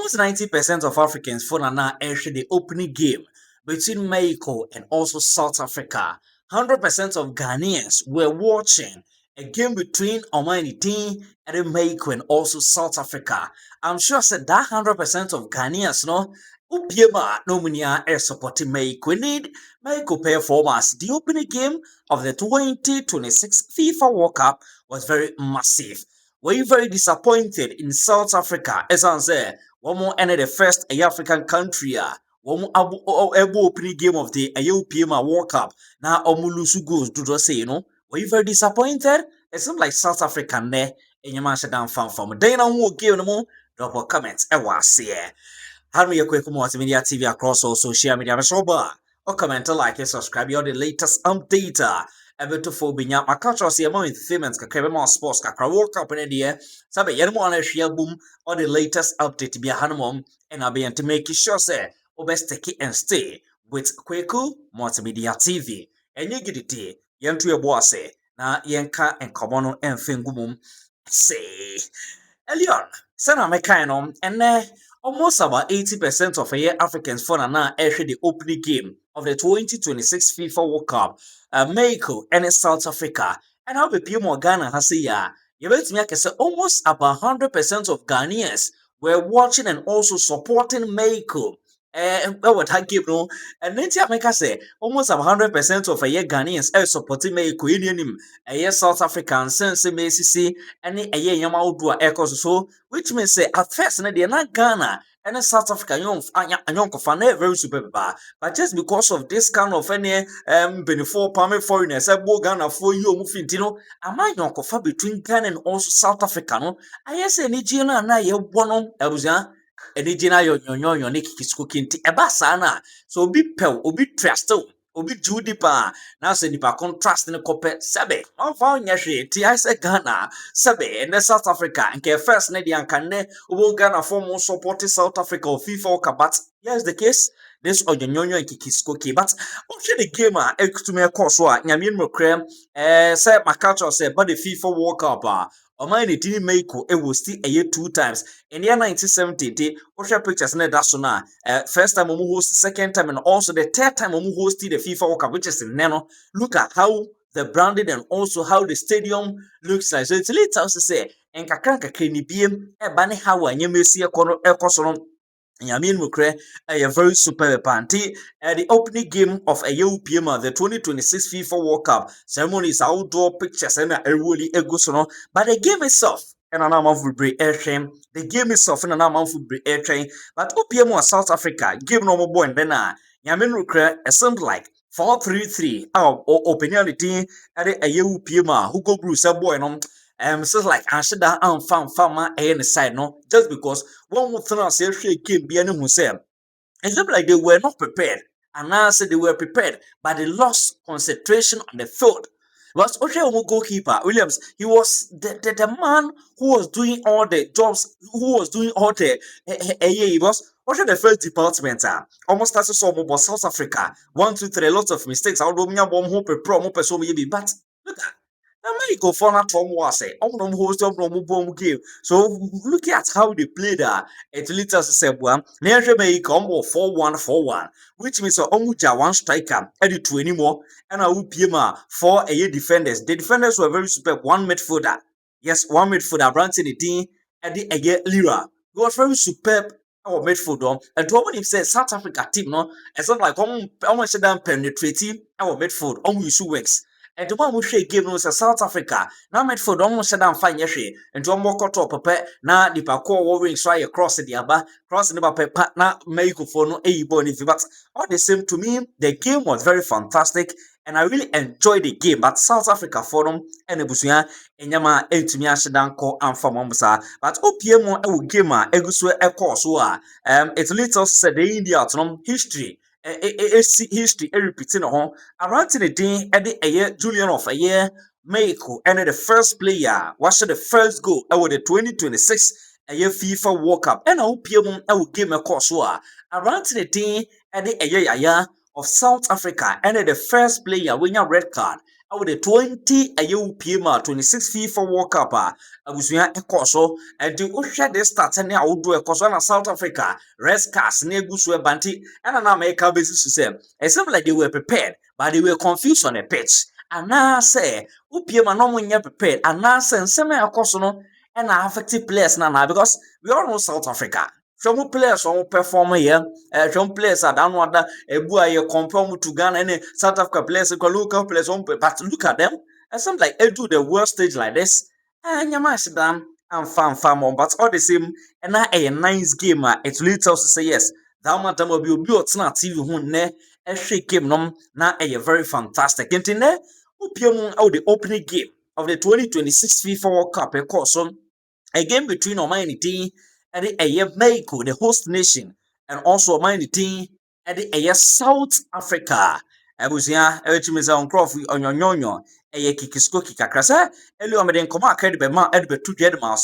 Almost 90% of Africans for now actually the opening game between Mexico and also South Africa. 100% of Ghanaians were watching a game between Omanity and Mexico and also South Africa. I'm sure I said that 100% of Ghanaians, no, Upiema no munia air supporting Mexico. Need Mexico performance. The opening game of the 2026 FIFA World Cup was very massive. Were you very disappointed in South Africa? As I said, one more ended the first African country. One more opening game of the UPM World Cup. Now Omulusu goes to say, were you very disappointed? It seems like South African there. And you must down fan from. Then I won't give no more. Drop a comment. I was here. How do you quick multimedia TV across all social media? Or comment, like, and subscribe. You're the latest update. Ebetofo binya makacho se among entertainment kakra more sports kakra World Cup ne de sabe yere mo na hwea boom all the latest update bia hanomom and I be to make sure say obesteki and stay with Kweku Multimedia TV enye gidite yentu ebo ase na yenka enkomo no enfengumum say Elion sana mekan no ene almost about 80% of Africans for now actually the opening game of the 2026 FIFA World Cup, Mexico and South Africa. And how be more Ghana has ya? You bet me I can say almost about 100% of Ghanaians were watching and also supporting Mexico. What I give no, and then I say almost 100% of Ghanaians are supporting Mexico in him. South African sense Messi and a year Yamaudua echoes so, which means say at first, they're not Ghana and South Africa, young very super bar. But just because of this kind of any before permit foreigners, I bought Ghana for you, Mufintino, am I young between Ghana and also South Africa? No, I say Nigeria and I one on Enijina yo ne kikisuko nti eba saa na so obi pew obi trust obi judi pa na se nipa contrast ne kope sebe onfa onya hwe ti I say Ghana sebe and South Africa nke first ne de anka ne obo Ghana for more support South Africa or FIFA but here's the case this onyonyo kikisuko ki but what the game ekutume course a nyame no krem say makacho say but the FIFA World Cup Omani didn't make it was still a year 2 times. In the year 1970, Osha pictures in that so now. First time we host, second time, and also the third time we hosted the FIFA World Cup, which is in Nano. Look at how the branding and also how the stadium looks like. So it's later to say, and Kakanka Kenny BM, a banny how and you may see a corner Yamin Mukre, a very superb panty at the opening game of a UPM, the 2026 FIFA World Cup. Ceremonies, outdoor pictures, and a really egosono, but the game itself. And an amount of break air train. The game itself in an amount of break air train. But OPM was South Africa, game no more and then Yamin Mukre, a something like 4-3-3. Our opinionity at a UPM, who go through subway so like I should have found farmer any side no just because one would throw say came be any musem. It looked like they were not prepared. And I said they were prepared, but they lost concentration on the field. Was Osha goalkeeper Williams, he was the man who was doing all the jobs, who was doing all the he was Osha the first department almost started some about South Africa. 1, 2, 3, lots of mistakes. I would hope a pro so maybe but look at Mexico for not from was host of Romo game. So look at how they played that. It leads say one near Jamaica 4-1-4-1, which means Omuja one striker, edit 2 anymore, and a UPMA 4 defenders. The defenders were very superb. One midfielder. Yes, one midfielder, Branson Dean, and the Ege Lira. He was very superb. Our midfielder, and to what he said, South Africa team, no, it's not like almost penetrating our midfield, almost works. And the one who share game was South Africa. Now made for almost shut down fine yeshi. And to more cut up a now the parkour warring try across the aba, crossing the paper, now make for no a bony. But all the same to me, the game was very fantastic. And I really enjoyed the game. But South Africa Forum and the Busia and Yama to me, I should call and for Momsa. But OPM will game Eguswe a course. It's little said the India history. History repeating around the day at the year Julian of a year Mexico and the first player was the first goal over the 2026 a year FIFA World Cup and OPM I will give a course around the day at the year of South Africa and the first player winning a red card with the 20 a year PMA 26 FIFA World Cup abusua ekoso and the ohwe this start ne awodo ekoso na South Africa Red Stars na egusu ebanti and na America basis to say it seemed like they were prepared but they were confused on the pitch and now say PMA no munya prepared and now say nsem ekoso no and affected players na because we all know South Africa some players on perform here some players are down wonder ebu aye compare to Ghana and South Africa players local players on but look at them and some like do the world stage like this and you must down and fam but all the same and now a nice game it really tells us say yes that matter will be na TV who ne a shake game nom na a very fantastic internet upium out the opening game of the 2026 FIFA World Cup course a game between Omanity and the Mexico, the host nation, and also Omanity and the South Africa. Abusia, Echimiza on Crawford on your nyonyo, a kikisko kikakrasa, Elio American Command Kedbema, Edbert to Jedma.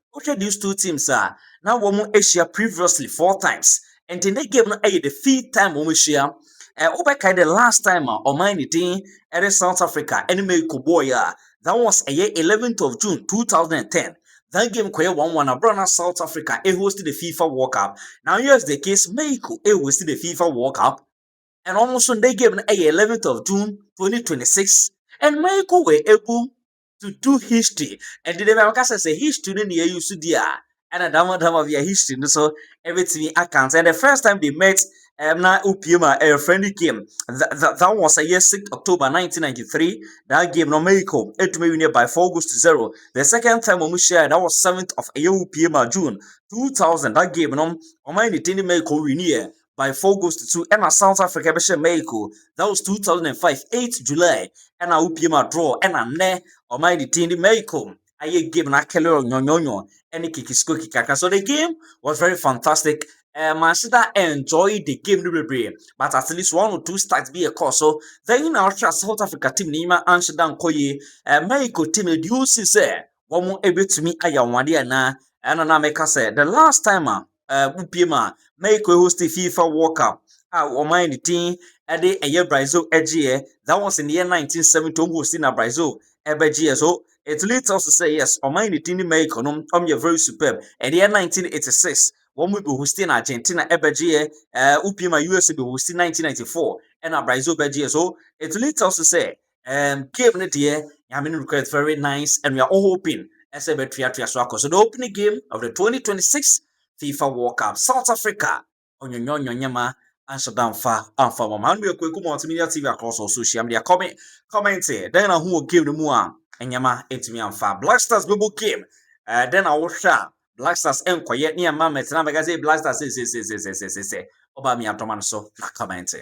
What are these two teams are now woman Asia previously 4 times, and in the game, the 5th time woman share. Obeka the last time Omanity and South Africa, and Mexico boy, that was a year 11th of June 2010. That game kweye 1-1 abroad South Africa hosted the FIFA World Cup. Now here's the case, Mexico hosted the FIFA World Cup. And almost on the game 11th of June 2026. And Mexico were able to do history. And the Americans say history in the used to do and a damn of your history. So everything I can't. And the first time they met na Upiema a friendly game. That was a year 6 October 1993. That game no Mexico it may win by 4 goals to 0. The second time we shared that was 7th of Upiema June 2000. That game no Omani Tini Mexico win by 4 goals to 2. And South Africa Beshe Mexico that was 2005 8th July. And a Upiema draw and a ne Omani Tini Mexico. I game na Kelly Nyonyo and Kikisko Kikaka. So the game was very fantastic. Manchester enjoyed the game but at least 1 or 2 starts be a cause. So then in our South Africa team Nima Amsterdam Koye Mexico team do say one more able to me ayawadi na and na make say the last time Upiema Mexico hosted FIFA World Cup or mind the team at the year Brazil edge that was in the year 1970 hosting na Brazil ebg so it leads us to say yes or mind the team Mexico you're very superb at the year 1986 one will be hosting Argentina ebg Upiema USA be hosting 1994 and Brazil ebg so it leads us to say game net here I mean it's very nice and we are all hoping as a better so the opening game of the 2026 FIFA World Cup South Africa onyonyo nyama Amsterdam fa mama and we are quick multimedia TV across all social media comment then I who game the mua enyama etimi amfa Black Stars Bible game then I will share Black Stars enkoye near Mamet na magaze Black Stars say oba mi atoman so na comment